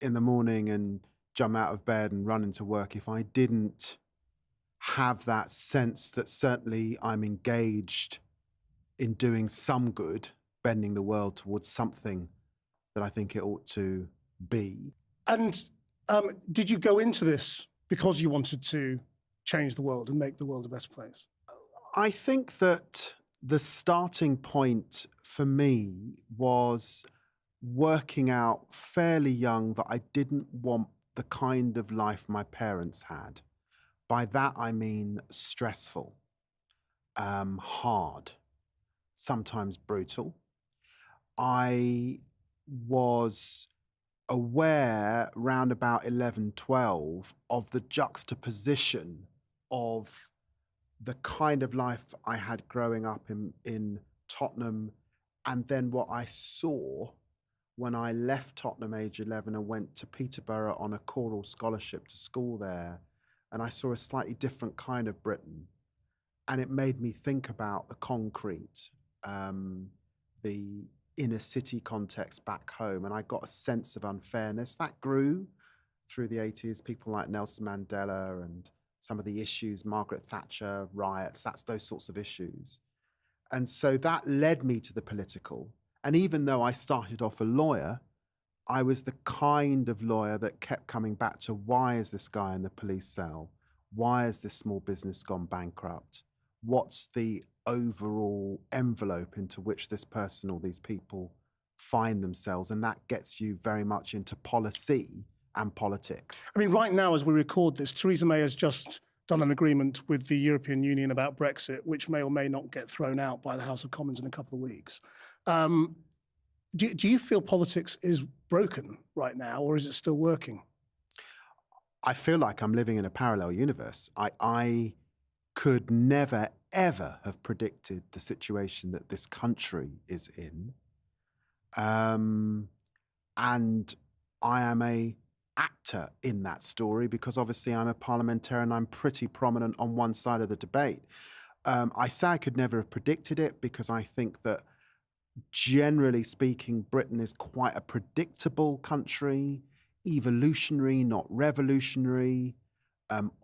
in the morning and jump out of bed and run into work if I didn't have that sense that certainly I'm engaged in doing some good, bending the world towards something that I think it ought to be. And did you go into this because you wanted to change the world and make the world a better place? I think that the starting point for me was working out fairly young that I didn't want the kind of life my parents had. By that, I mean stressful, hard, sometimes brutal. I was aware round about 11, 12 of the juxtaposition of the kind of life I had growing up in Tottenham and then what I saw when I left Tottenham age 11 and went to Peterborough on a choral scholarship to school there. And I saw a slightly different kind of Britain. And it made me think about the concrete, the inner city context back home. And I got a sense of unfairness that grew through the 80s, people like Nelson Mandela and some of the issues, Margaret Thatcher, riots, that's those sorts of issues. And so that led me to the political. And even though I started off a lawyer, I was the kind of lawyer that kept coming back to why is this guy in the police cell? Why has this small business gone bankrupt? What's the overall envelope into which this person or these people find themselves? And that gets you very much into policy and politics. I mean, right now, as we record this, Theresa May has just done an agreement with the European Union about Brexit, which may or may not get thrown out by the House of Commons in a couple of weeks. Do you feel politics is broken right now, or is it still working? I feel like I'm living in a parallel universe. I could never, ever have predicted the situation that this country is in. And I am a actor in that story because obviously I'm a parliamentarian. I'm pretty prominent on one side of the debate. I say I could never have predicted it because I think that generally speaking, Britain is quite a predictable country, evolutionary, not revolutionary.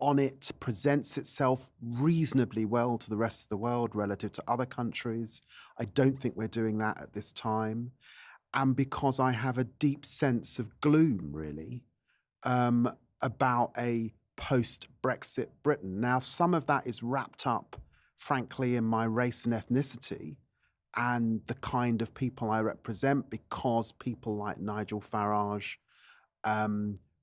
On it presents itself reasonably well to the rest of the world relative to other countries. I don't think we're doing that at this time. And because I have a deep sense of gloom, really, about a post-Brexit Britain. Now, some of that is wrapped up, frankly, in my race and ethnicity and the kind of people I represent, because people like Nigel Farage,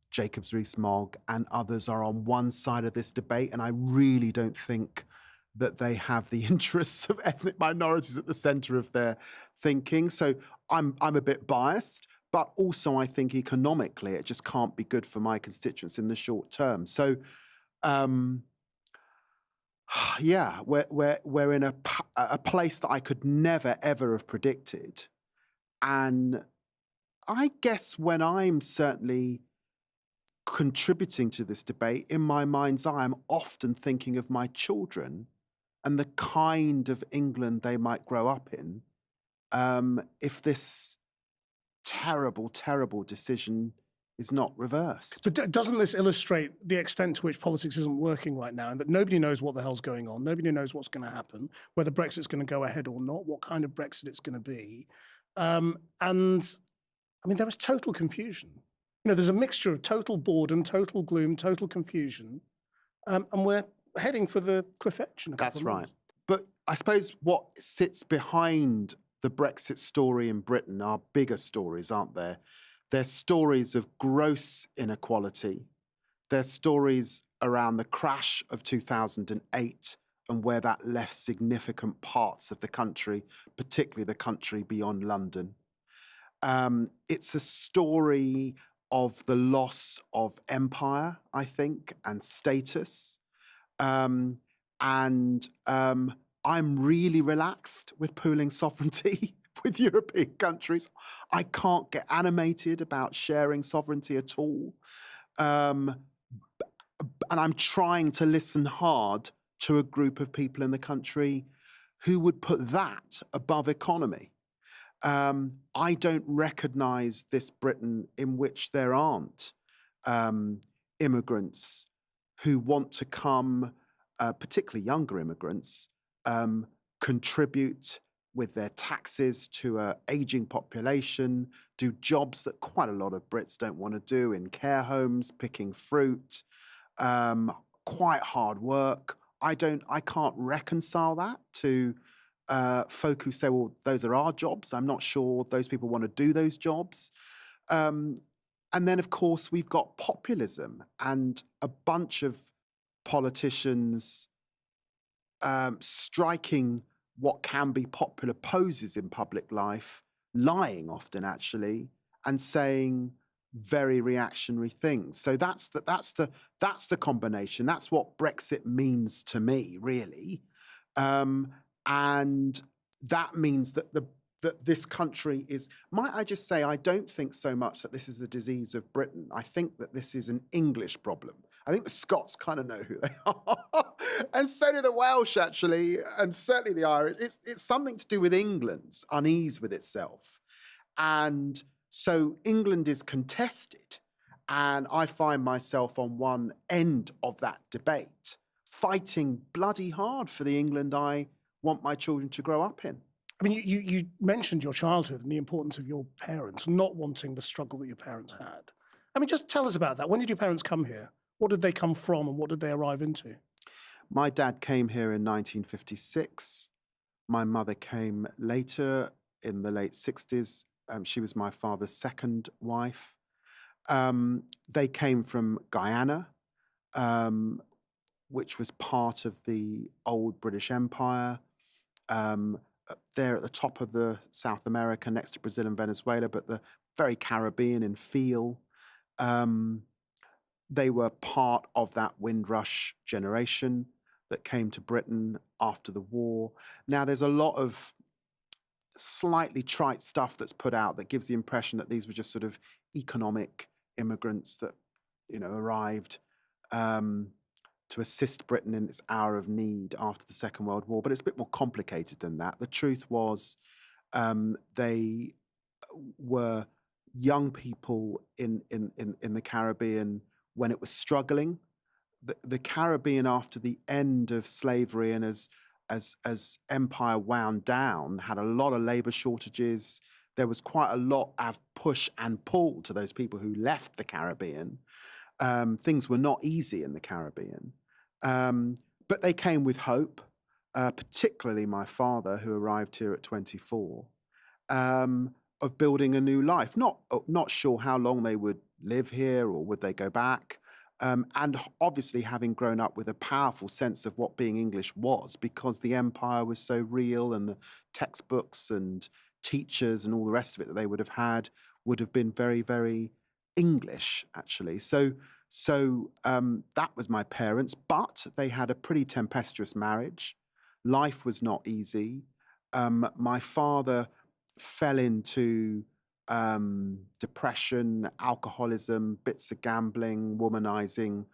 Jacobs Rees-Mogg and others are on one side of this debate, and I really don't think that they have the interests of ethnic minorities at the centre of their thinking. So I'm a bit biased, but also I think economically it just can't be good for my constituents in the short term. So yeah, we're in a place that I could never, ever have predicted. And I guess when I'm certainly contributing to this debate, in my mind's eye, I'm often thinking of my children and the kind of England they might grow up in if this terrible, terrible decision is not reversed. But doesn't this illustrate the extent to which politics isn't working right now, and that nobody knows what the hell's going on, nobody knows what's going to happen, whether Brexit's going to go ahead or not, what kind of Brexit it's going to be. And I mean, there is total confusion. You know, there's a mixture of total boredom, total gloom, total confusion, and we're heading for the cliff edge in a couple of months. That's right. But I suppose what sits behind the Brexit story in Britain are bigger stories, aren't there? They're stories of gross inequality. They're stories around the crash of 2008 and where that left significant parts of the country, particularly the country beyond London. It's a story of the loss of empire, I think, and status. I'm really relaxed with pooling sovereignty with European countries. I can't get animated about sharing sovereignty at all. And I'm trying to listen hard to a group of people in the country who would put that above economy. I don't recognise this Britain in which there aren't immigrants who want to come, particularly younger immigrants, contribute with their taxes to an ageing population, do jobs that quite a lot of Brits don't want to do in care homes, picking fruit, quite hard work. I can't reconcile that to folk who say, well, those are our jobs. I'm not sure those people want to do those jobs. And then, of course, we've got populism and a bunch of politicians striking what can be popular poses in public life, lying often actually, and saying very reactionary things. So that's the combination. That's what Brexit means to me, really, and that means that that this country is. Might I just say, I don't think so much that this is a disease of Britain. I think that this is an English problem. I think the Scots kind of know who they are, and so do the Welsh, actually, and certainly the Irish. It's something to do with England's unease with itself, and so England is contested, and I find myself on one end of that debate, fighting bloody hard for the England I want my children to grow up in. I mean, you mentioned your childhood and the importance of your parents not wanting the struggle that your parents had. I mean, just tell us about that. When did your parents come here? What did they come from and what did they arrive into? My dad came here in 1956. My mother came later in the late 60s. She was my father's second wife. They came from Guyana, which was part of the old British Empire. They're at the top of the South America next to Brazil and Venezuela, but the very Caribbean in feel. They were part of that Windrush generation that came to Britain after the war. Now, there's a lot of slightly trite stuff that's put out that gives the impression that these were just sort of economic immigrants that, arrived to assist Britain in its hour of need after the Second World War. But it's a bit more complicated than that. The truth was they were young people in the Caribbean when it was struggling. The Caribbean, after the end of slavery and as empire wound down, had a lot of labor shortages. There was quite a lot of push and pull to those people who left the Caribbean. Things were not easy in the Caribbean, but they came with hope, particularly my father, who arrived here at 24, of building a new life. Not sure how long they would live here or would they go back. And obviously having grown up with a powerful sense of what being English was, because the empire was so real and the textbooks and teachers and all the rest of it that they would have had would have been very, very English, actually. So that was my parents, but they had a pretty tempestuous marriage. Life was not easy. My father fell into depression, alcoholism, bits of gambling, womanizing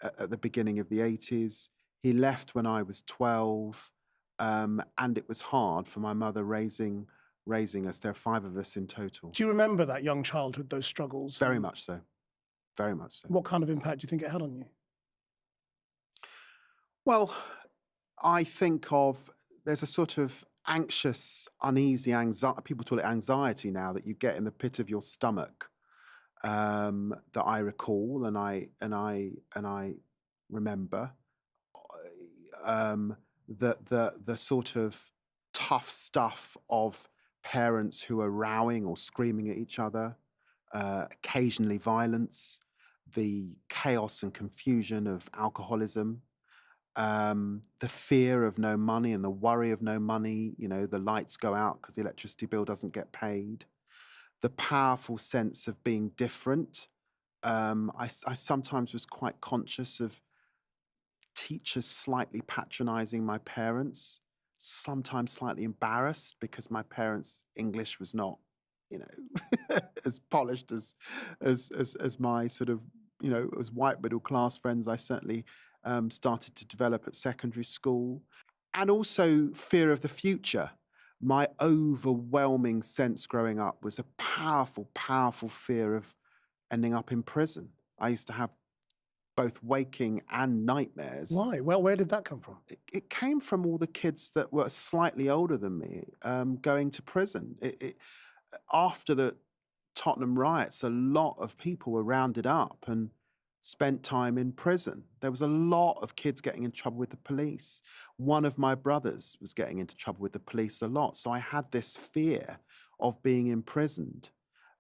at the beginning of the 80s. He left when I was 12, and it was hard for my mother raising us. There are 5 of us in total. Do you remember that young childhood, those struggles? Very much so. Very much so. What kind of impact do you think it had on you? Well, I think there's a sort of anxious, uneasy anxiety. People call it anxiety now, that you get in the pit of your stomach, that I recall and I remember. The sort of tough stuff of parents who are rowing or screaming at each other, occasionally violence, the chaos and confusion of alcoholism. The fear of no money and the worry of no money, the lights go out because the electricity bill doesn't get paid. The powerful sense of being different. I sometimes was quite conscious of teachers slightly patronizing my parents, sometimes slightly embarrassed because my parents' English was not, as polished as my sort of, as white middle class friends I certainly started to develop at secondary school. And also fear of the future. my overwhelming sense growing up was a powerful, powerful fear of ending up in prison. I used to have both waking and nightmares. Why? Well, where did that come from? It came from all the kids that were slightly older than me going to prison. After the Tottenham riots, a lot of people were rounded up and spent time in prison. There was a lot of kids getting in trouble with the police. One of my brothers was getting into trouble with the police a lot. So I had this fear of being imprisoned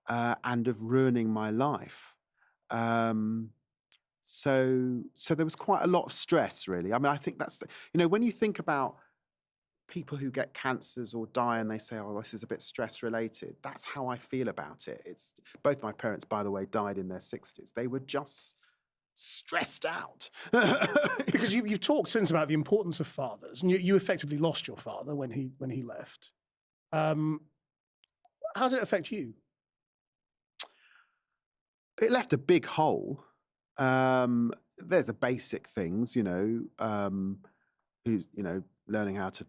and of ruining my life. So there was quite a lot of stress, really. I mean, I think that's, when you think about people who get cancers or die and they say, oh, this is a bit stress related, that's how I feel about it. It's both my parents, by the way, died in their 60s. They were just stressed out. Because you've talked since about the importance of fathers, and you effectively lost your father when he left. How did it affect you? It left a big hole. There's the basic things, who's, learning how to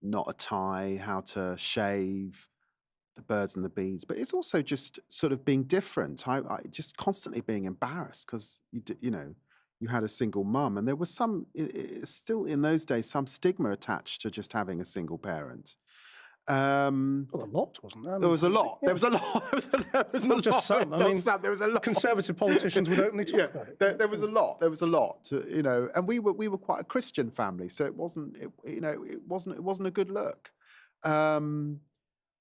knot a tie, how to shave, the birds and the bees. But it's also just sort of being different. I just constantly being embarrassed because you had a single mum, and there was still in those days some stigma attached to just having a single parent. Well, a lot, wasn't there? There was a lot. Yeah. There was a lot. There was Not just some. I mean, there was a lot. Conservative politicians would openly talk about it. There was a lot. There was a lot. And we were quite a Christian family, so it wasn't a good look. And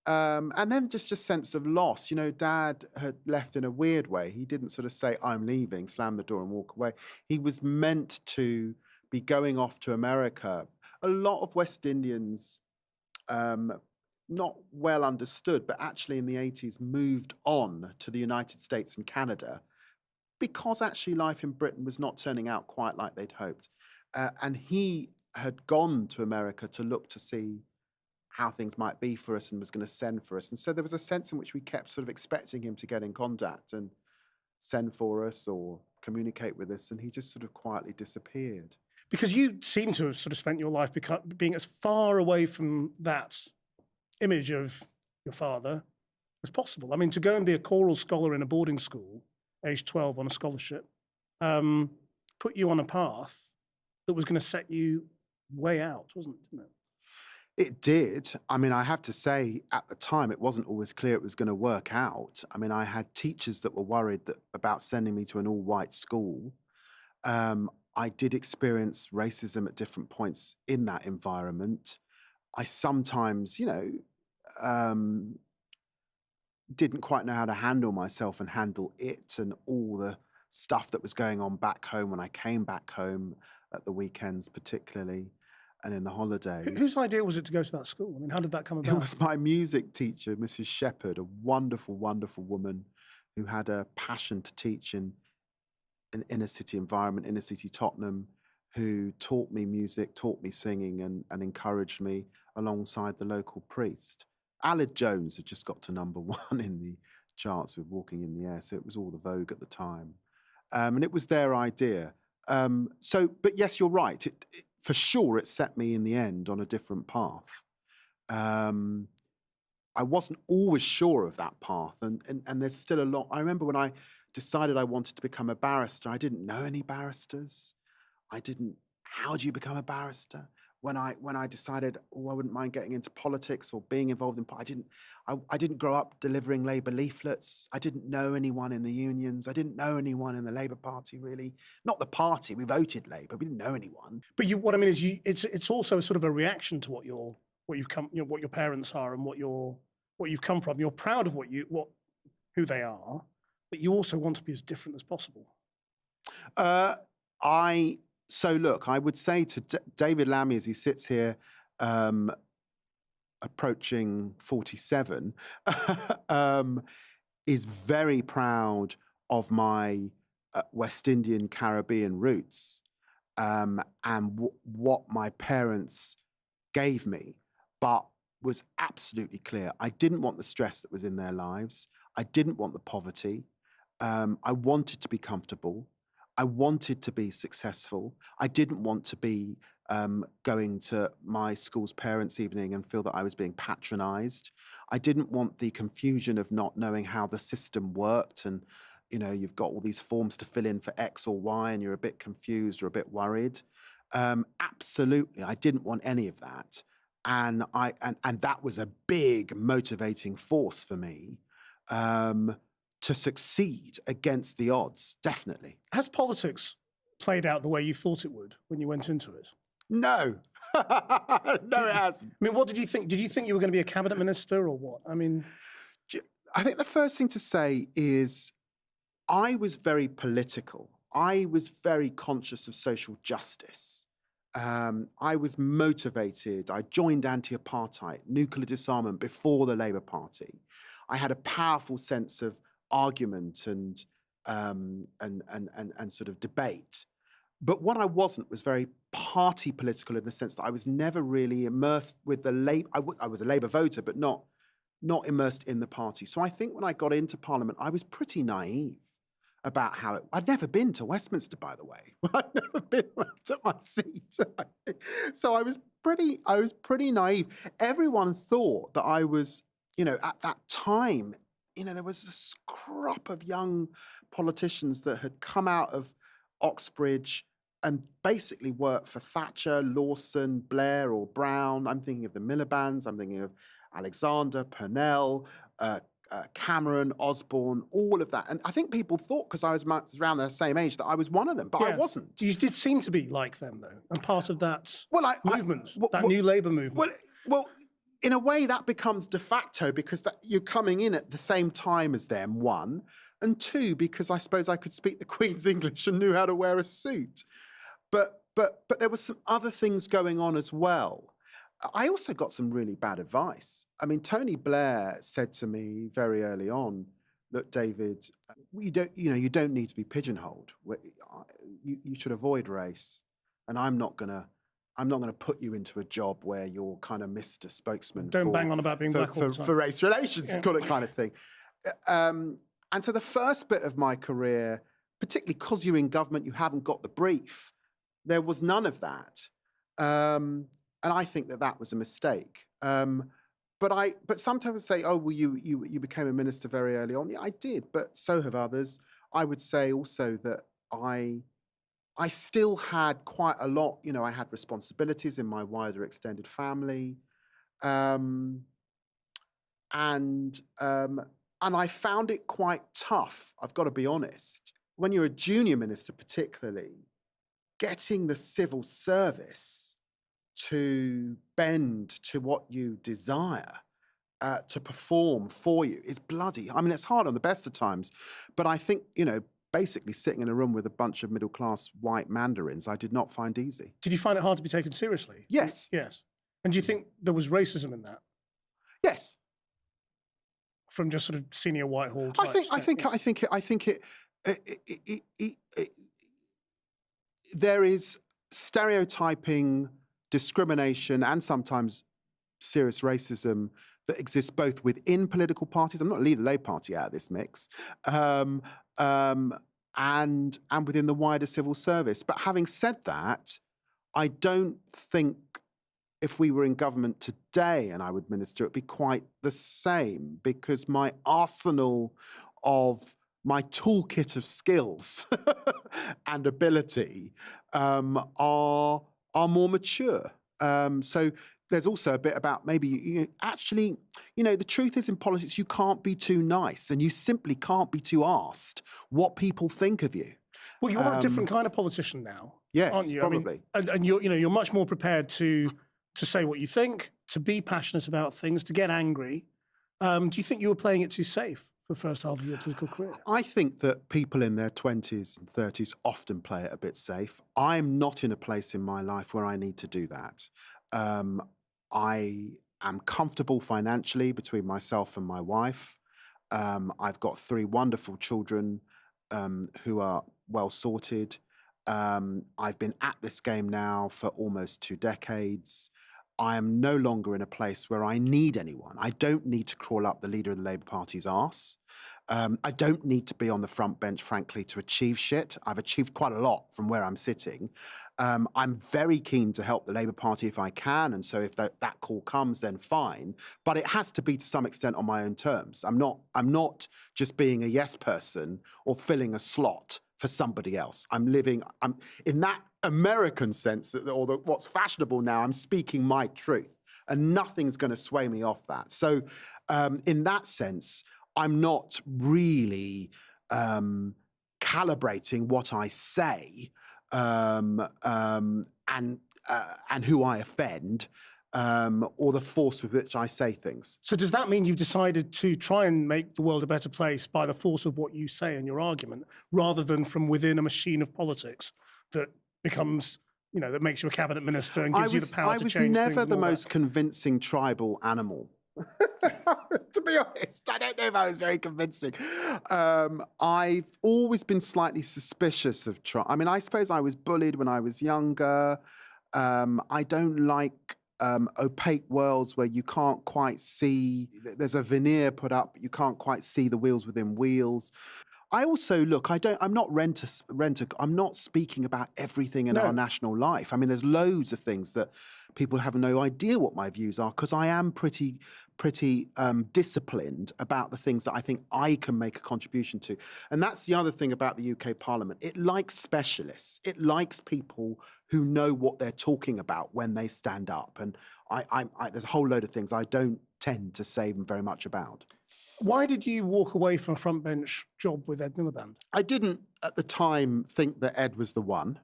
then just a sense of loss. Dad had left in a weird way. He didn't sort of say, I'm leaving, slam the door and walk away. He was meant to be going off to America. A lot of West Indians, not well understood, but actually in the 80s moved on to the United States and Canada because actually life in Britain was not turning out quite like they'd hoped. And he had gone to America to look to see how things might be for us and was going to send for us. And so there was a sense in which we kept sort of expecting him to get in contact and send for us or communicate with us. And he just sort of quietly disappeared. Because you seem to have sort of spent your life being as far away from that image of your father as possible. I mean, to go and be a choral scholar in a boarding school, age 12 on a scholarship, put you on a path that was going to set you way out, didn't it? It did. I mean, I have to say, at the time, it wasn't always clear it was going to work out. I mean, I had teachers that were worried about sending me to an all-white school. I did experience racism at different points in that environment. I sometimes, didn't quite know how to handle myself and handle it and all the stuff that was going on back home when I came back home at the weekends particularly and in the holidays. Whose idea was it to go to that school? I mean, how did that come about? It was my music teacher, Mrs. Shepherd, a wonderful, wonderful woman who had a passion to teach in an inner city environment, inner city Tottenham, who taught me music, taught me singing and encouraged me alongside the local priest. Aled Jones had just got to #1 in the charts with Walking in the Air, so it was all the vogue at the time. And it was their idea. But yes, you're right. For sure, it set me in the end on a different path. I wasn't always sure of that path, and there's still a lot. I remember when I decided I wanted to become a barrister, I didn't know any barristers. How do you become a barrister? When I decided, I wouldn't mind getting into politics or being involved in, I didn't grow up delivering Labour leaflets. I didn't know anyone in the unions. I didn't know anyone in the Labour Party, really. Not the party. We voted Labour. We didn't know anyone. But what I mean is, it's also sort of a reaction to what your parents are and what you've come from. You're proud of who they are, but you also want to be as different as possible. So look, I would say to David Lammy, as he sits here approaching 47, is very proud of my West Indian Caribbean roots and what my parents gave me, but was absolutely clear. I didn't want the stress that was in their lives. I didn't want the poverty. I wanted to be comfortable. I wanted to be successful. I didn't want to be going to my school's parents' evening and feel that I was being patronised. I didn't want the confusion of not knowing how the system worked, and you've got all these forms to fill in for X or Y, and you're a bit confused or a bit worried. Absolutely, I didn't want any of that, and that was a big motivating force for me to succeed against the odds. Definitely. Has politics played out the way you thought it would when you went into it? No, no, it hasn't. I mean, what did you think? Did you think you were going to be a cabinet minister or what? I mean, I think the first thing to say is I was very political. I was very conscious of social justice. I was motivated. I joined anti-apartheid, nuclear disarmament before the Labour Party. I had a powerful sense of argument and sort of debate. But what I wasn't was very party political in the sense that I was never really immersed with the Labour. I was a Labour voter, but not immersed in the party. So I think when I got into Parliament, I was pretty naive about how it. I'd never been to Westminster, by the way. I'd never been when I took my seat. So I was pretty naive. Everyone thought that I was, at that time, there was this crop of young politicians that had come out of Oxbridge and basically worked for Thatcher, Lawson, Blair or Brown. I'm thinking of the Miliband's, I'm thinking of Alexander, Purnell, Cameron, Osborne, all of that. And I think people thought, because I was around the same age, that I was one of them, but I wasn't. You did seem to be like them, though, and part of that movement, that new Labour movement. Well, in a way, that becomes de facto because you're coming in at the same time as them, one, and two, because I suppose I could speak the Queen's English and knew how to wear a suit. But there were some other things going on as well. I also got some really bad advice. I mean, Tony Blair said to me very early on, "Look, David, you don't need to be pigeonholed. You should avoid race, and I'm not gonna put you into a job where you're kind of Mr. Spokesman. Don't bang on about being black all the time. For race relations, call it kind of thing." And so the first bit of my career, particularly because you're in government, you haven't got the brief. There was none of that. And I think that was a mistake. But sometimes say, "Oh, well, you became a minister very early on." Yeah, I did, but so have others. I would say also that I still had quite a lot. I had responsibilities in my wider extended family, and I found it quite tough. I've got to be honest. When you're a junior minister, particularly, getting the civil service to bend to what you desire, to perform for you is bloody. I mean, it's hard on the best of times, but I think, basically sitting in a room with a bunch of middle-class white mandarins, I did not find easy. Did you find it hard to be taken seriously? Yes. Yes. And do you think there was racism in that? Yes. From just sort of senior Whitehall I types? think it there is stereotyping, discrimination, and sometimes serious racism that exists both within political parties. I'm not leaving the Labour Party out of this mix, and within the wider civil service. But having said that, I don't think if we were in government today and I would minister, it'd be quite the same, because my arsenal of my toolkit of skills and ability are more mature. So there's also a bit about maybe actually, the truth is in politics, you can't be too nice and you simply can't be too asked what people think of you. Well, you're a different kind of politician now, yes, aren't you? Probably. I mean, and you're much more prepared to say what you think, to be passionate about things, to get angry. Do you think you were playing it too safe for the first half of your political career? I think that people in their 20s and 30s often play it a bit safe. I'm not in a place in my life where I need to do that. I am comfortable financially between myself and my wife. I've got 3 wonderful children who are well sorted. I've been at this game now for almost 2 decades. I am no longer in a place where I need anyone. I don't need to crawl up the leader of the Labour Party's arse. I don't need to be on the front bench, frankly, to achieve shit. I've achieved quite a lot from where I'm sitting. I'm very keen to help the Labour Party if I can, and so if that call comes, then fine. But it has to be to some extent on my own terms. I'm not just being a yes person or filling a slot for somebody else. I'm in that American sense, what's fashionable now, I'm speaking my truth, and nothing's going to sway me off that. So in that sense, I'm not really calibrating what I say and who I offend, or the force with which I say things. So does that mean you've decided to try and make the world a better place by the force of what you say in your argument, rather than from within a machine of politics that becomes, that makes you a cabinet minister and gives you the power to change things? I was never the most convincing tribal animal. To be honest, I don't know if I was very convincing. I've always been slightly suspicious of Trump. I mean, I suppose I was bullied when I was younger. I don't like opaque worlds where you can't quite see, there's a veneer put up, you can't quite see the wheels within wheels. I also, look, I'm not I'm not speaking about everything in our national life. I mean, there's loads of things that people have no idea what my views are, because I am pretty disciplined about the things that I think I can make a contribution to. And that's the other thing about the UK Parliament. It likes specialists. It likes people who know what they're talking about when they stand up. And there's a whole load of things I don't tend to say very much about. Why did you walk away from a front bench job with Ed Miliband? I didn't at the time think that Ed was the one.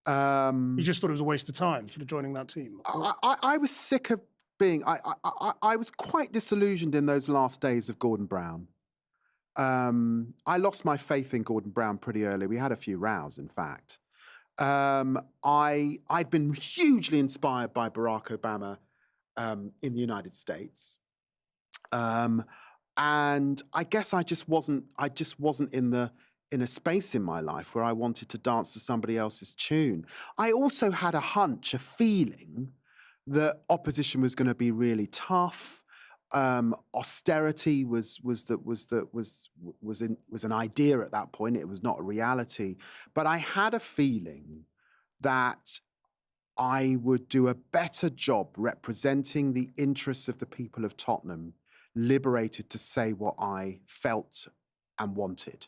You just thought it was a waste of time, sort of joining that team? I was sick of being, I was quite disillusioned in those last days of Gordon Brown. I lost my faith in Gordon Brown pretty early. We had a few rows, in fact. I'd been hugely inspired by Barack Obama in the United States. And I guess I just wasn't in a space in my life where I wanted to dance to somebody else's tune. I also had a hunch, a feeling that opposition was going to be really tough. Austerity was an idea at that point. It was not a reality. But I had a feeling that I would do a better job representing the interests of the people of Tottenham, liberated to say what I felt and wanted.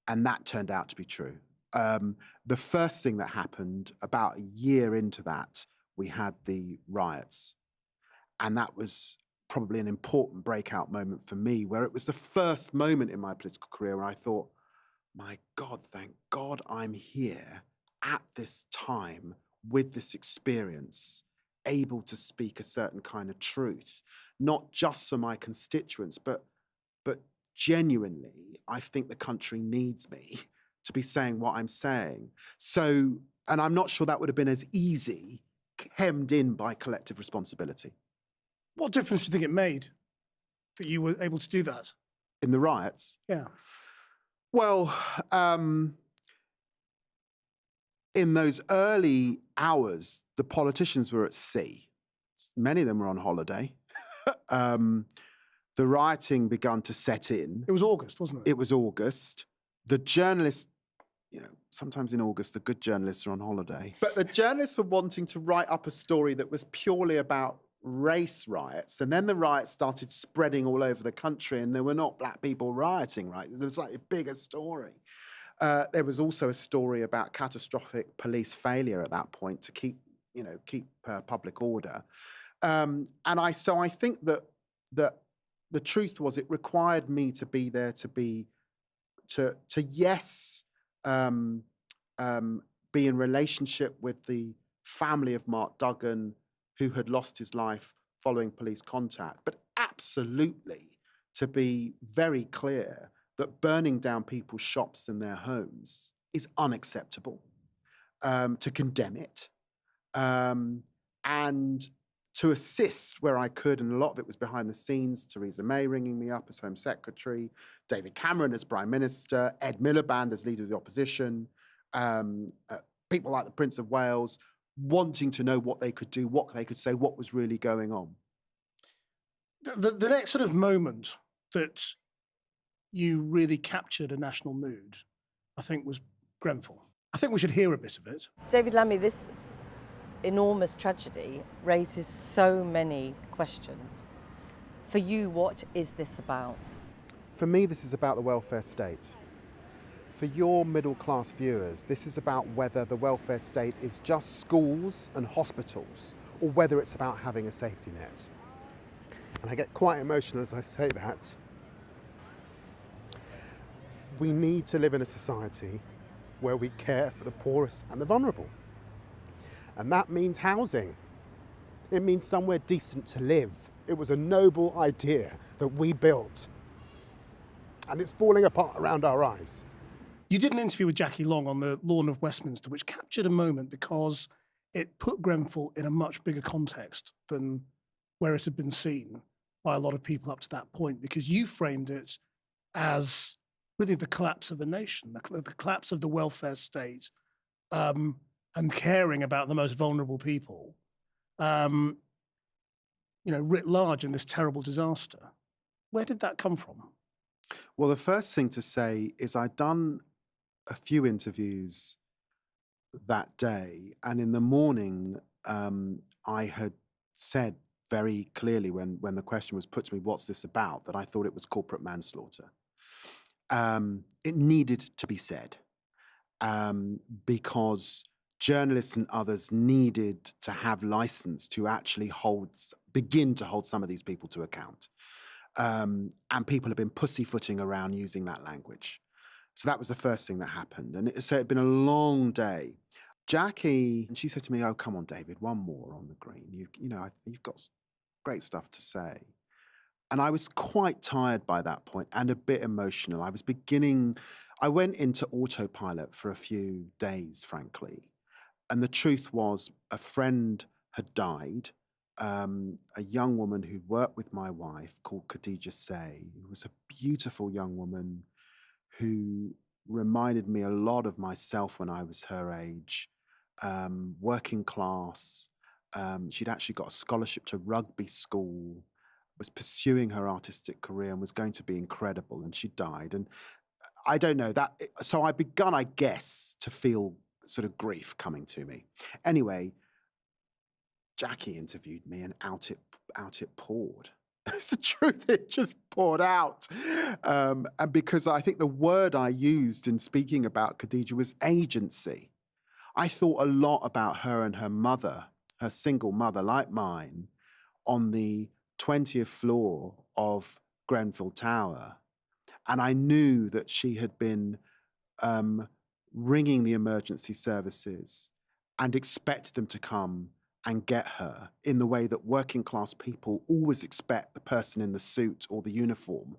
And that turned out to be true. The first thing that happened, about a year into that, we had the riots. And that was probably an important breakout moment for me, where it was the first moment in my political career where I thought, my God, thank God I'm here at this time with this experience, able to speak a certain kind of truth, not just for my constituents, but genuinely, I think the country needs me to be saying what I'm saying. So, and I'm not sure that would have been as easy, hemmed in by collective responsibility. What difference do you think it made that you were able to do that? In the riots? Yeah. Well, in those early hours, the politicians were at sea. Many of them were on holiday. The rioting began to set in. It was August, wasn't it? It was August. The journalists, sometimes in August, the good journalists are on holiday. But the journalists were wanting to write up a story that was purely about race riots. And then the riots started spreading all over the country, and there were not black people rioting, right? There was like a bigger story. There was also a story about catastrophic police failure at that point to keep public order. And I think that the truth was, it required me to be there, to be in relationship with the family of Mark Duggan, who had lost his life following police contact, but absolutely to be very clear that burning down people's shops and their homes is unacceptable, to condemn it, and to assist where I could, and a lot of it was behind the scenes. Theresa May ringing me up as Home Secretary, David Cameron as Prime Minister, Ed Miliband as Leader of the Opposition, people like the Prince of Wales, wanting to know what they could do, what they could say, what was really going on. The next sort of moment that you really captured a national mood, I think, was Grenfell. I think we should hear a bit of it. David Lammy, this enormous tragedy raises so many questions. For you, what is this about? For me, this is about the welfare state. For your middle-class viewers, this is about whether the welfare state is just schools and hospitals, or whether it's about having a safety net. And I get quite emotional as I say that. We need to live in a society where we care for the poorest and the vulnerable. And that means housing. It means somewhere decent to live. It was a noble idea that we built. And it's falling apart around our eyes. You did an interview with Jackie Long on the lawn of Westminster, which captured a moment because it put Grenfell in a much bigger context than where it had been seen by a lot of people up to that point, because you framed it as really the collapse of a nation, the collapse of the welfare state, and caring about the most vulnerable people, writ large in this terrible disaster. Where did that come from? Well, the first thing to say is I'd done a few interviews that day, and in the morning, I had said very clearly when the question was put to me, what's this about, that I thought it was corporate manslaughter. It needed to be said because journalists and others needed to have license to actually begin to hold some of these people to account. And people have been pussyfooting around using that language. So that was the first thing that happened. And so it'd been a long day. Jackie, and she said to me, oh, come on, David, one more on the green. You've got great stuff to say. And I was quite tired by that point and a bit emotional. I went into autopilot for a few days, frankly. And the truth was, a friend had died, a young woman who worked with my wife called Khadija Say, who was a beautiful young woman who reminded me a lot of myself when I was her age, working class. She'd actually got a scholarship to rugby school, was pursuing her artistic career and was going to be incredible, and she died. And I don't know that. So I begun, I guess, to feel sort of grief coming to me. Anyway, Jackie interviewed me, and out it poured. It's the truth, it just poured out. And because I think the word I used in speaking about Khadija was agency. I thought a lot about her and her mother, her single mother like mine, on the 20th floor of Grenfell Tower. And I knew that she had been ringing the emergency services and expected them to come and get her in the way that working class people always expect the person in the suit or the uniform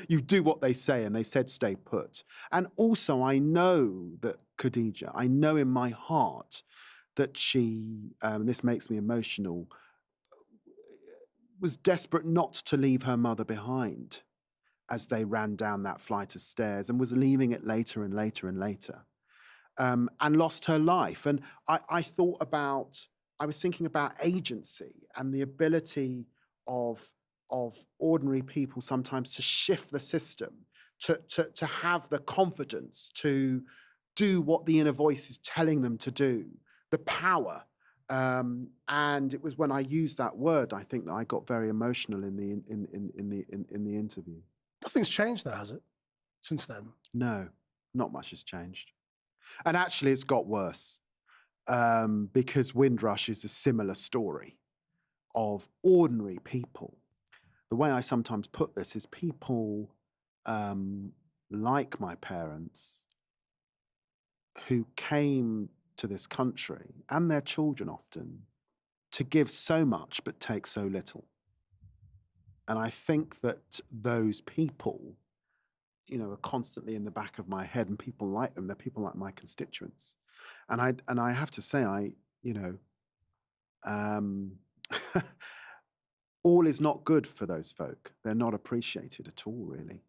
you do what they say, and they said stay put. And also I know that Khadija, I know in my heart that she, this makes me emotional, was desperate not to leave her mother behind as they ran down that flight of stairs, and was leaving it later and later and later. And lost her life. And I was thinking about agency and the ability of ordinary people sometimes to shift the system, to have the confidence to do what the inner voice is telling them to do, the power. And it was when I used that word, I think, that I got very emotional in the interview. Nothing's changed though, has it, since then? No, not much has changed. And actually, it's got worse because Windrush is a similar story of ordinary people. The way I sometimes put this is people like my parents who came to this country, and their children often, to give so much but take so little. And I think that those people, are constantly in the back of my head, and people like them. They're people like my constituents. And I have to say, all is not good for those folk. They're not appreciated at all, really.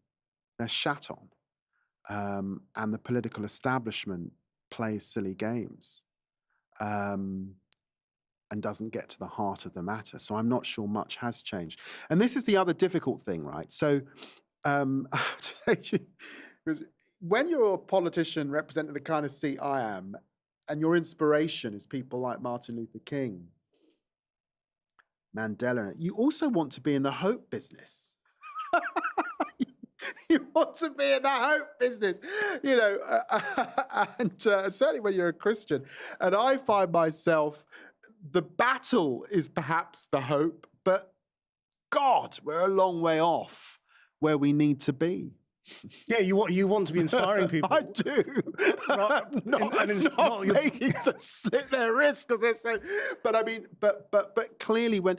They're shat on. And the political establishment plays silly games. and doesn't get to the heart of the matter. So I'm not sure much has changed. And this is the other difficult thing, right? So I have to say to you, because when you're a politician representing the kind of seat I am, and your inspiration is people like Martin Luther King, Mandela, you also want to be in the hope business. You want to be in the hope business, you know, and certainly when you're a Christian. And I find myself, the battle is perhaps the hope, but God, we're a long way off where we need to be. Yeah, you want to be inspiring people. I do. Not making them slit their wrists because they're so. But I mean, but clearly, when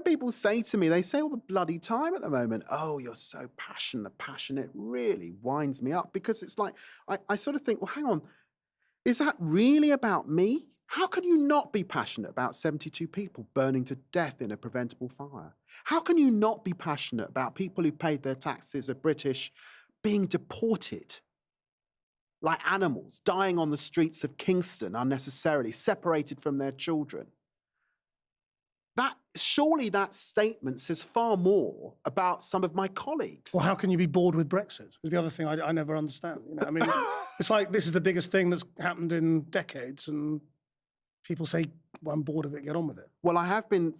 people say to me, they say all the bloody time at the moment, "Oh, you're so passionate." The passion, it really winds me up because it's like I sort of think, well, hang on, is that really about me? How can you not be passionate about 72 people burning to death in a preventable fire? How can you not be passionate about people who paid their taxes, are British, being deported like animals, dying on the streets of Kingston unnecessarily, separated from their children? Surely that statement says far more about some of my colleagues. Well, how can you be bored with Brexit? Is the other thing I never understand. You know, I mean, it's like this is the biggest thing that's happened in decades, and people say, "Well, I'm bored of it. Get on with it." Well, I've been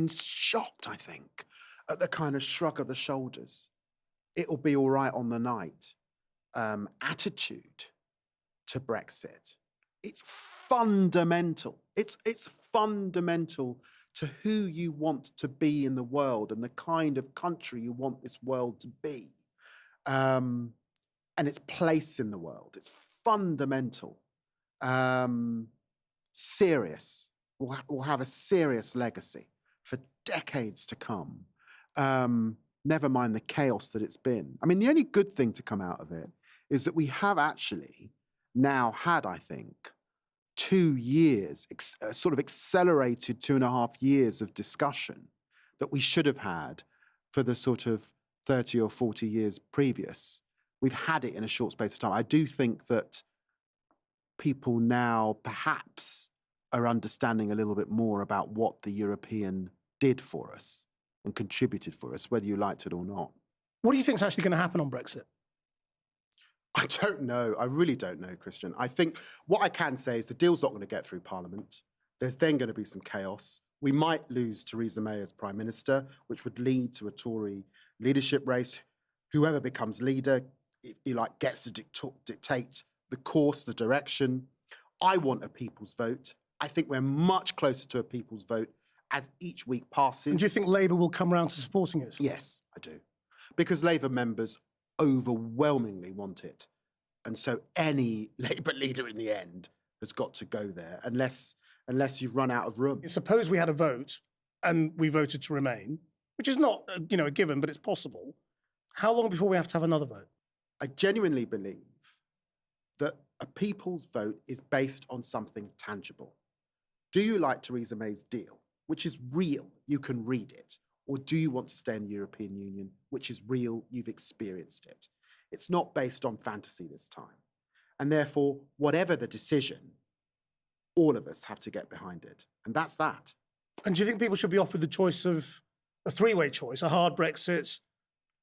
shocked, I think, at the kind of shrug of the shoulders, "It'll be all right on the night" attitude to Brexit. It's fundamental. It's fundamental to who you want to be in the world and the kind of country you want this world to be, and its place in the world. It's fundamental. Serious. Will have a serious legacy for decades to come. Never mind the chaos that it's been. I mean, the only good thing to come out of it is that we have actually now had, I think, 2 years, sort of accelerated 2.5 years of discussion that we should have had for the sort of 30 or 40 years previous. We've had it in a short space of time. I do think that people now perhaps are understanding a little bit more about what the European did for us and contributed for us, whether you liked it or not. What do you think is actually going to happen on Brexit? I don't know. I really don't know, Krishnan. I think what I can say is the deal's not going to get through Parliament. There's then going to be some chaos. We might lose Theresa May as Prime Minister, which would lead to a Tory leadership race. Whoever becomes leader, if you like, gets to dictate the course, the direction. I want a people's vote. I think we're much closer to a people's vote as each week passes. And do you think Labour will come around to supporting it? Yes, I do. Because Labour members overwhelmingly want it. And so any Labour leader in the end has got to go there, unless you've run out of room. Suppose we had a vote and we voted to remain, which is not a given, but it's possible. How long before we have to have another vote? I genuinely believe that a people's vote is based on something tangible. Do you like Theresa May's deal, which is real, you can read it? Or do you want to stay in the European Union, which is real, you've experienced it? It's not based on fantasy this time. And therefore, whatever the decision, all of us have to get behind it. And that's that. And do you think people should be offered the choice of a three-way choice, a hard Brexit,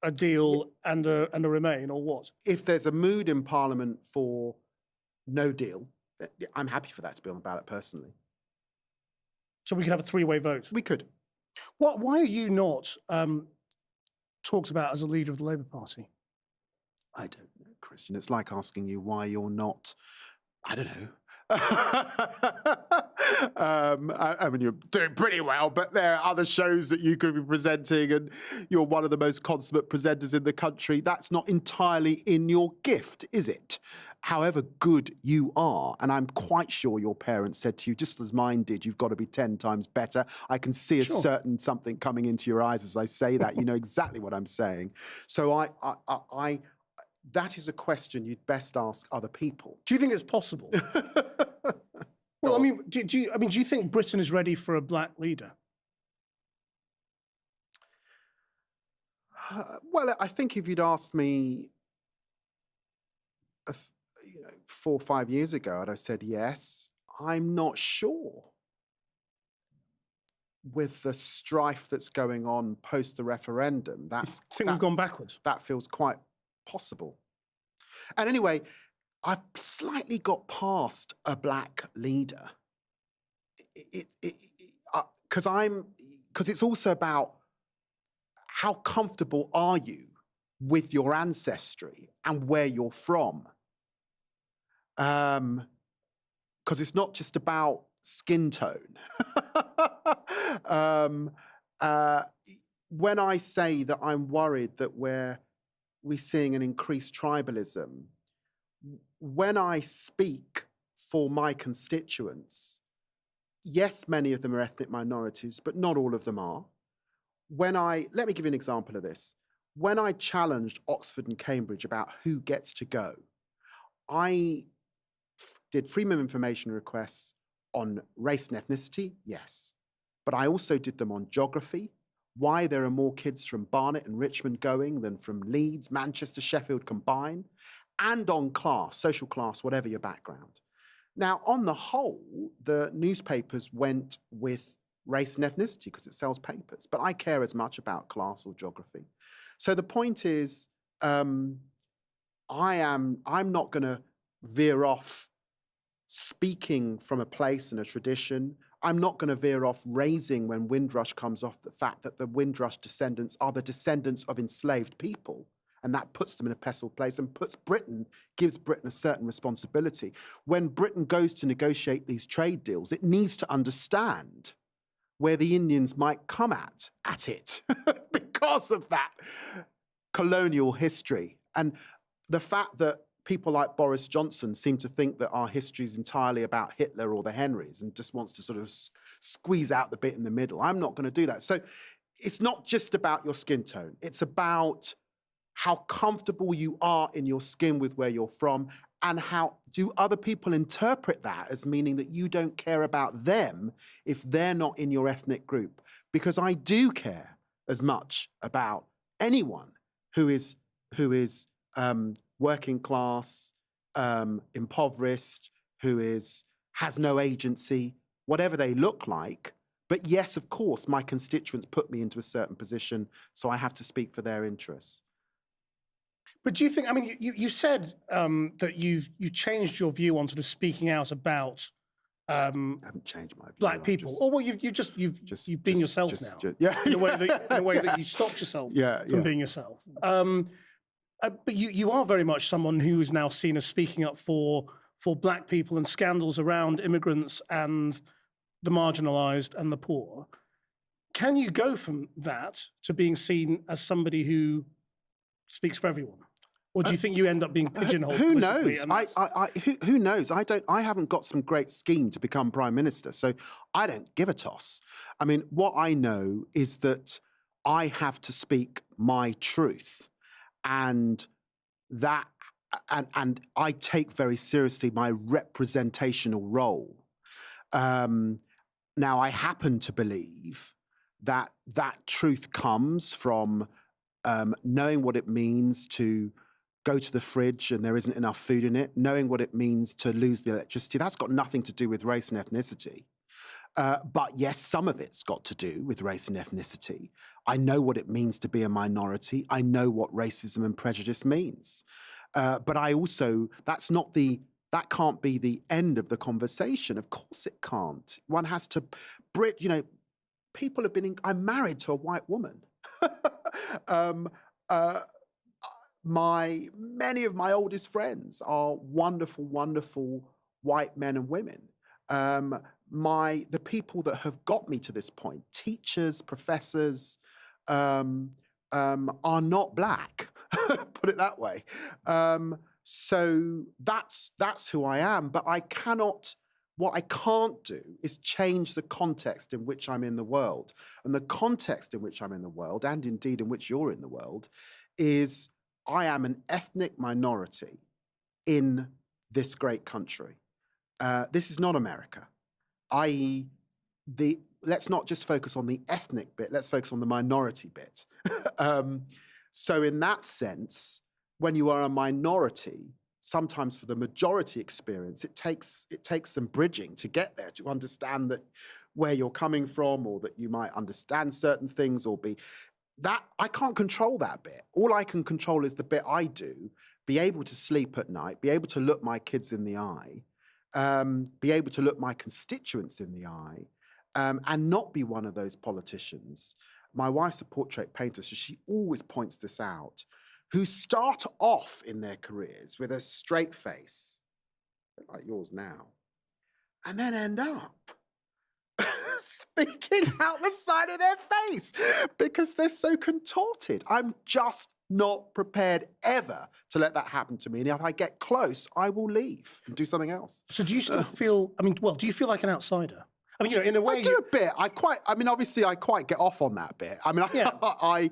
a deal, and a remain, or what? If there's a mood in Parliament for no deal, I'm happy for that to be on the ballot personally. So we could have a three-way vote? We could. Why are you not talked about as a leader of the Labour Party? I don't know, Krishnan. It's like asking you why you're not, I don't know. I mean, you're doing pretty well, but there are other shows that you could be presenting, and you're one of the most consummate presenters in the country. That's not entirely in your gift, is it? However good you are, and I'm quite sure your parents said to you, just as mine did, you've got to be 10 times better. I can see a certain something coming into your eyes as I say that. You know exactly what I'm saying. So that is a question you'd best ask other people. Do you think it's possible? Well, I mean, do you think Britain is ready for a black leader? Well, I think if you'd asked me 4 or 5 years ago, I'd have said yes. I'm not sure with the strife that's going on post the referendum. I think we've gone backwards. That feels quite possible. And anyway, I've slightly got past a black leader. Because it's also about how comfortable are you with your ancestry and where you're from. Because it's not just about skin tone. When I say that I'm worried that we're seeing an increased tribalism, when I speak for my constituents, yes, many of them are ethnic minorities, but not all of them are. Let me give you an example of this. When I challenged Oxford and Cambridge about who gets to go, I did freedom of information requests on race and ethnicity, yes. But I also did them on geography, why there are more kids from Barnet and Richmond going than from Leeds, Manchester, Sheffield combined, and on class, social class, whatever your background. Now, on the whole, the newspapers went with race and ethnicity because it sells papers, but I care as much about class or geography. So the point is, I'm not going to veer off speaking from a place and a tradition. I'm not going to veer off raising when Windrush comes off the fact that the Windrush descendants are the descendants of enslaved people. And that puts them in a pestle place and gives Britain a certain responsibility. When Britain goes to negotiate these trade deals, it needs to understand where the Indians might come at it because of that colonial history. And the fact that people like Boris Johnson seem to think that our history is entirely about Hitler or the Henrys and just wants to sort of squeeze out the bit in the middle. I'm not going to do that. So it's not just about your skin tone. It's about how comfortable you are in your skin with where you're from, and how do other people interpret that as meaning that you don't care about them if they're not in your ethnic group? Because I do care as much about anyone who is working class, impoverished, who has no agency, whatever they look like. But yes, of course, my constituents put me into a certain position, so I have to speak for their interests. But do you think, I mean, you said that you changed your view on sort of speaking out about I haven't changed my view. black people. You've been yourself now. Yeah. In a way that you stopped yourself from being yourself. But you are very much someone who is now seen as speaking up for black people and scandals around immigrants and the marginalised and the poor. Can you go from that to being seen as somebody who speaks for everyone? Or do you think you end up being pigeonholed? Who knows? Who knows? I haven't got some great scheme to become Prime Minister, so I don't give a toss. I mean, what I know is that I have to speak my truth, and I take very seriously my representational role. Now, I happen to believe that truth comes from knowing what it means to go to the fridge and there isn't enough food in it, knowing what it means to lose the electricity. That's got nothing to do with race and ethnicity. But yes, some of it's got to do with race and ethnicity. I know what it means to be a minority. I know what racism and prejudice means. But I also, that can't be the end of the conversation. Of course it can't. One has to, people have been, I'm married to a white woman. Many of my oldest friends are wonderful, wonderful white men and women. The people that have got me to this point, teachers, professors, are not black. Put it that way. So that's who I am. But what I can't do is change the context in which I'm in the world. And the context in which I'm in the world, and indeed in which you're in the world, is I am an ethnic minority in this great country. This is not America, i.e., let's not just focus on the ethnic bit, let's focus on the minority bit. So in that sense, when you are a minority, sometimes for the majority experience, it takes some bridging to get there, to understand that where you're coming from, or that you might understand certain things, or be that I can't control that bit. All I can control is the bit I do, be able to sleep at night, be able to look my kids in the eye, be able to look my constituents in the eye, and not be one of those politicians. My wife's a portrait painter, so she always points this out, who start off in their careers with a straight face, like yours now, and then end up speaking out the side of their face because they're so contorted. I'm just not prepared ever to let that happen to me. And if I get close, I will leave and do something else. So do you still feel, do you feel like an outsider? I mean, in a way... I do a bit. Obviously, I quite get off on that bit. I mean, Yeah. I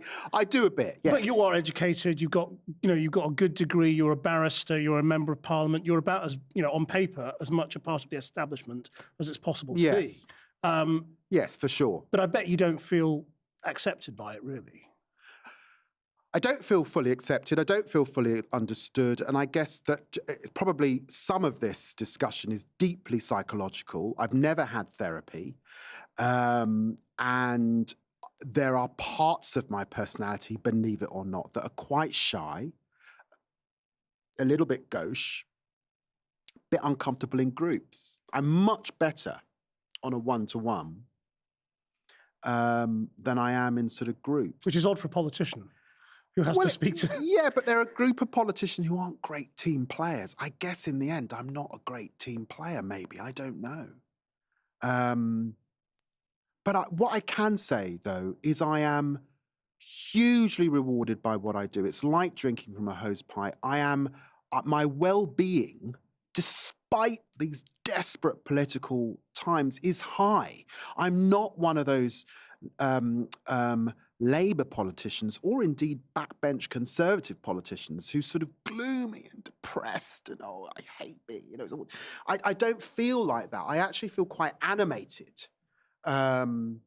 do a bit, yes. But you are educated, you've got a good degree, you're a barrister, you're a member of parliament, you're about as, on paper, as much a part of the establishment as it's possible to be. Yes, for sure. But I bet you don't feel accepted by it, really. I don't feel fully accepted. I don't feel fully understood. And I guess that probably some of this discussion is deeply psychological. I've never had therapy. And there are parts of my personality, believe it or not, that are quite shy, a little bit gauche, a bit uncomfortable in groups. I'm much better on a one-to-one than I am in sort of groups. Which is odd for a politician who has to speak to... Yeah, but there are a group of politicians who aren't great team players. I guess in the end, I'm not a great team player, maybe. I don't know. But what I can say, though, is I am hugely rewarded by what I do. It's like drinking from a hose pipe. My well-being, despite these desperate political times, is high. I'm not one of those Labour politicians, or indeed backbench Conservative politicians, who's sort of gloomy and depressed and, oh, I hate me. I don't feel like that. I actually feel quite animated and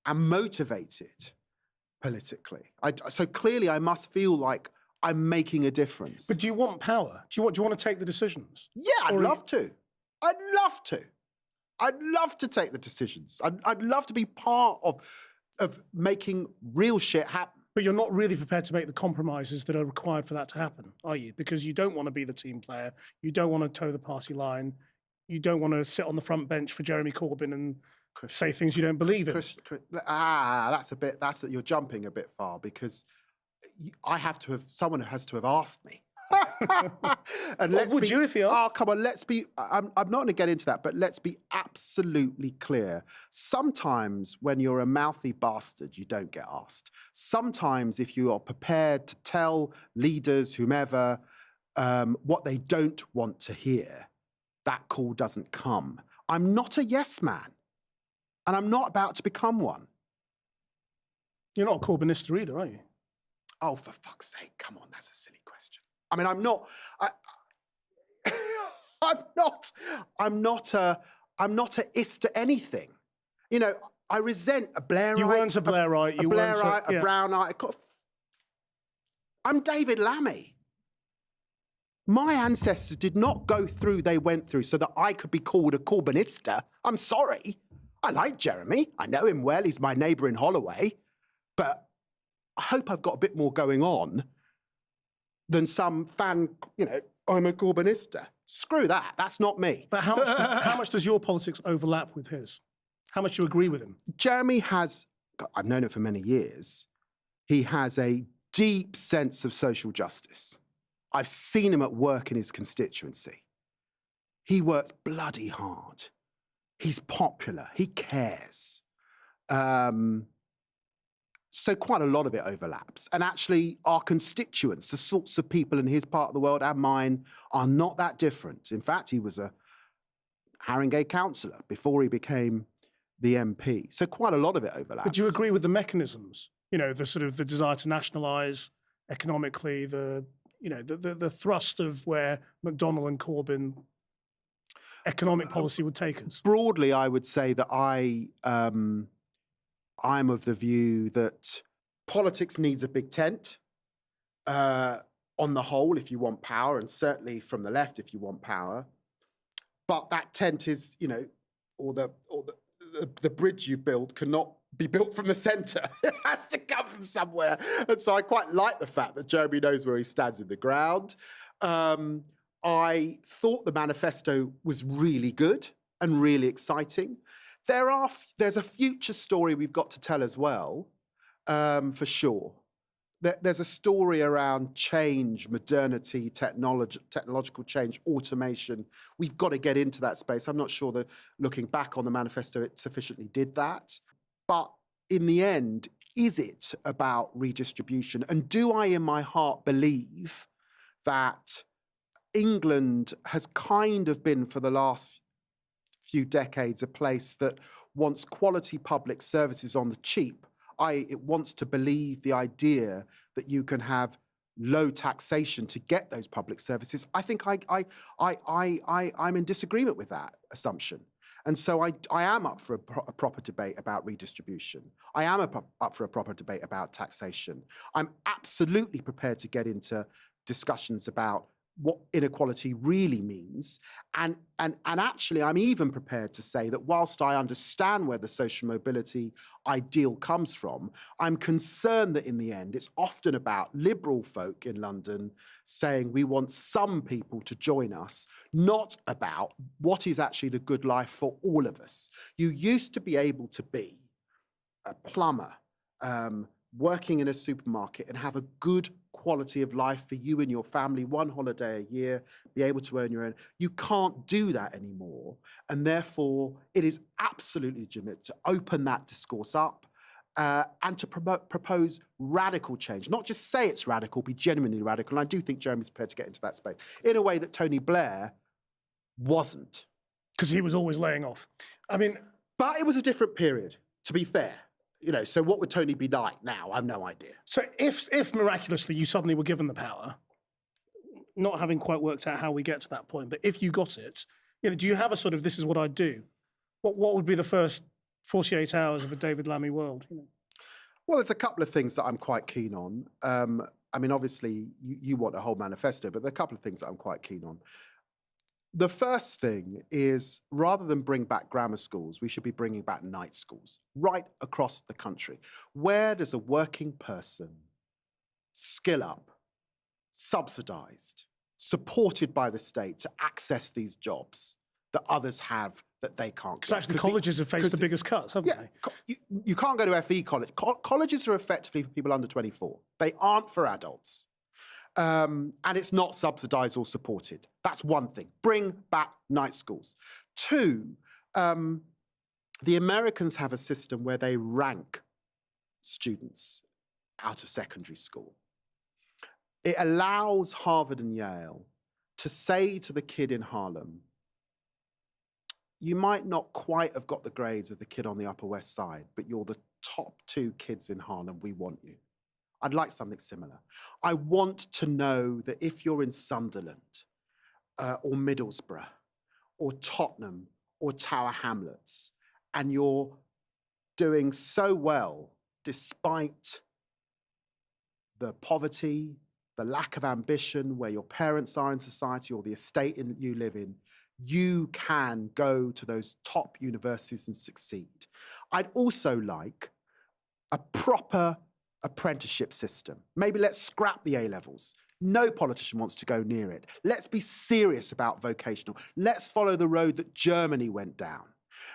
motivated politically. So clearly I must feel like I'm making a difference. But do you want power? Do you want to take the decisions? Yeah, I'd love to. I'd love to. I'd love to take the decisions. I'd love to be part of making real shit happen. But you're not really prepared to make the compromises that are required for that to happen, are you? Because you don't want to be the team player. You don't want to toe the party line. You don't want to sit on the front bench for Jeremy Corbyn and say things you don't believe in. You're jumping a bit far, because someone has to have asked me. And would you if you asked? Oh, come on, I'm not going to get into that, but let's be absolutely clear. Sometimes when you're a mouthy bastard, you don't get asked. Sometimes if you are prepared to tell leaders, whomever, what they don't want to hear, that call doesn't come. I'm not a yes man, and I'm not about to become one. You're not a Corbynista either, are you? Oh, for fuck's sake, come on, that's a silly question. I mean, I'm not a is to anything. I resent a Blairite. You weren't a Blairite. A Blairite, a Brownite. I'm David Lammy. My ancestors did not go through they went through so that I could be called a Corbynista. I'm sorry. I like Jeremy. I know him well. He's my neighbour in Holloway. But I hope I've got a bit more going on than some fan, I'm a Corbynista. Screw that. That's not me. But how much does your politics overlap with his? How much do you agree with him? Jeremy I've known him for many years. He has a deep sense of social justice. I've seen him at work in his constituency. He works bloody hard. He's popular. He cares. So quite a lot of it overlaps. And actually, our constituents, the sorts of people in his part of the world and mine, are not that different. In fact, he was a Haringey councillor before he became the MP. So quite a lot of it overlaps. But do you agree with the mechanisms? The sort of the desire to nationalise economically, the thrust of where McDonnell and Corbyn economic policy would take us? Broadly, I would say that I'm of the view that politics needs a big tent. on the whole, if you want power, and certainly from the left, if you want power. But that tent is, you know, or the bridge you build cannot be built from the centre. It has to come from somewhere. And so I quite like the fact that Jeremy knows where he stands in the ground. I thought the manifesto was really good and really exciting. There's a future story we've got to tell as well, for sure. There's a story around change, modernity, technological change, automation. We've got to get into that space. I'm not sure that looking back on the manifesto, it sufficiently did that. But in the end, is it about redistribution? And do I, in my heart, believe that England has kind of been, for the last few decades, a place that wants quality public services on the cheap? It wants to believe the idea that you can have low taxation to get those public services. I think I'm in disagreement with that assumption. And so I am up for a proper debate about redistribution. I am up for a proper debate about taxation. I'm absolutely prepared to get into discussions about what inequality really means. And actually, I'm even prepared to say that whilst I understand where the social mobility ideal comes from, I'm concerned that in the end, it's often about liberal folk in London saying we want some people to join us, not about what is actually the good life for all of us. You used to be able to be a plumber, working in a supermarket and have a good quality of life for you and your family, one holiday a year, be able to earn your own. You can't do that anymore. And therefore, it is absolutely legitimate to open that discourse up and to propose radical change. Not just say it's radical, be genuinely radical. And I do think Jeremy's prepared to get into that space in a way that Tony Blair wasn't. Because he was always laying off. I mean... But it was a different period, to be fair. You know, so what would Tony be like now? I have no idea. So if miraculously you suddenly were given the power, not having quite worked out how we get to that point, but if you got it, you know, do you have a sort of, this is what I'd do? What would be the first 48 hours of a David Lammy world? You know? Well, there's a couple of things that I'm quite keen on. I mean, obviously, you want a whole manifesto, but there are a couple of things that I'm quite keen on. The first thing is, rather than bring back grammar schools, we should be bringing back night schools right across the country. Where does a working person skill up, subsidised, supported by the state to access these jobs that others have that they can't? Because actually colleges have faced the biggest cuts, haven't they? You can't go to FE college. Colleges are effectively for people under 24. They aren't for adults. And it's not subsidised or supported. That's one thing. Bring back night schools. Two, the Americans have a system where they rank students out of secondary school. It allows Harvard and Yale to say to the kid in Harlem, you might not quite have got the grades of the kid on the Upper West Side, but you're the top 2 kids in Harlem. We want you. I'd like something similar. I want to know that if you're in Sunderland or Middlesbrough or Tottenham or Tower Hamlets and you're doing so well despite the poverty, the lack of ambition, where your parents are in society or the estate you live in, you can go to those top universities and succeed. I'd also like a proper apprenticeship system. Maybe let's scrap the A-levels. No politician wants to go near it. Let's be serious about vocational. Let's follow the road that Germany went down.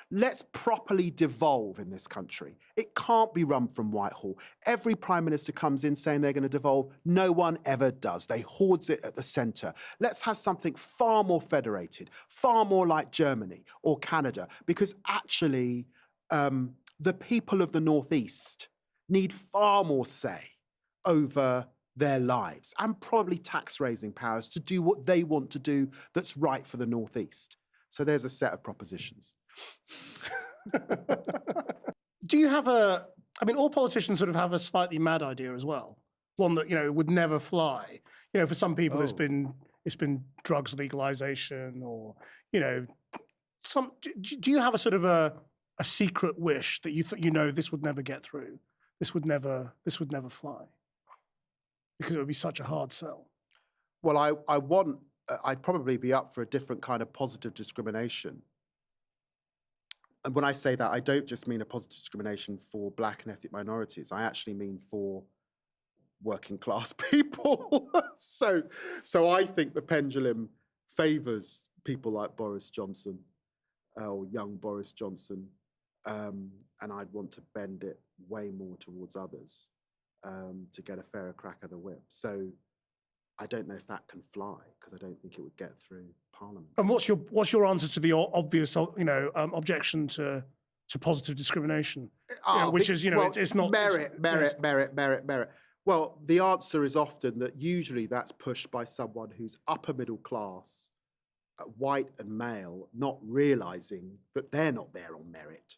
Let's properly devolve in this country. It can't be run from Whitehall. Every prime minister comes in saying they're going to devolve. No one ever does. They hoards it at the centre. Let's have something far more federated, far more like Germany or Canada, because actually the people of the Northeast need far more say over their lives and probably tax-raising powers to do what they want to do that's right for the Northeast. So there's a set of propositions. Do you have I mean, all politicians sort of have a slightly mad idea as well. One that, you know, would never fly. You know, for some people it's been drugs legalization or, you know, do you have a sort of a secret wish that you know this would never get through? This would never fly because it would be such a hard sell. Well, I'd probably be up for a different kind of positive discrimination. And when I say that, I don't just mean a positive discrimination for black and ethnic minorities. I actually mean for working class people. So I think the pendulum favours people like Boris Johnson or young Boris Johnson, and I'd want to bend it way more towards others to get a fairer crack of the whip. So I don't know if that can fly, because I don't think it would get through Parliament. And what's your answer to the obvious, objection to positive discrimination, which is, it's not merit. Well, the answer is often that usually that's pushed by someone who's upper middle class, white and male, not realising that they're not there on merit.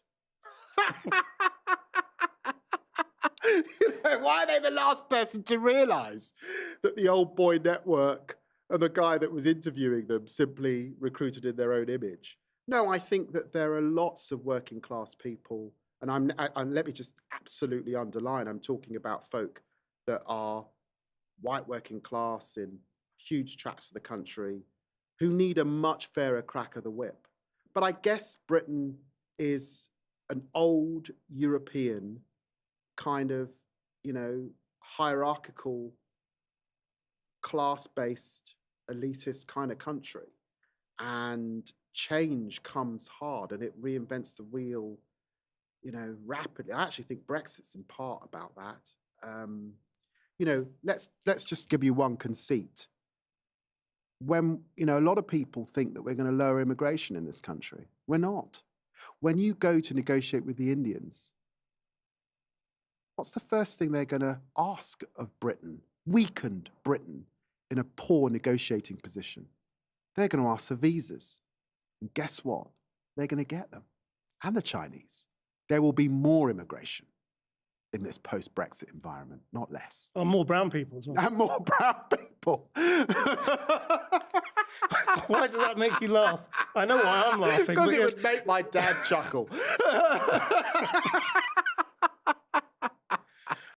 Why are they the last person to realise that the old boy network and the guy that was interviewing them simply recruited in their own image? No, I think that there are lots of working class people, and let me just absolutely underline, I'm talking about folk that are white working class in huge tracts of the country who need a much fairer crack of the whip. But I guess Britain is an old European kind of, hierarchical, class-based, elitist kind of country. And change comes hard, and it reinvents the wheel, rapidly. I actually think Brexit's in part about that. Let's just give you one conceit. When, a lot of people think that we're going to lower immigration in this country. We're not. When you go to negotiate with the Indians, what's the first thing they're going to ask of Britain, weakened Britain, in a poor negotiating position? They're going to ask for visas. And guess what? They're going to get them. And the Chinese. There will be more immigration in this post-Brexit environment, not less. Oh, more brown people as well. And more brown people. Why does that make you laugh? I know why I'm laughing. Because it would make my dad chuckle.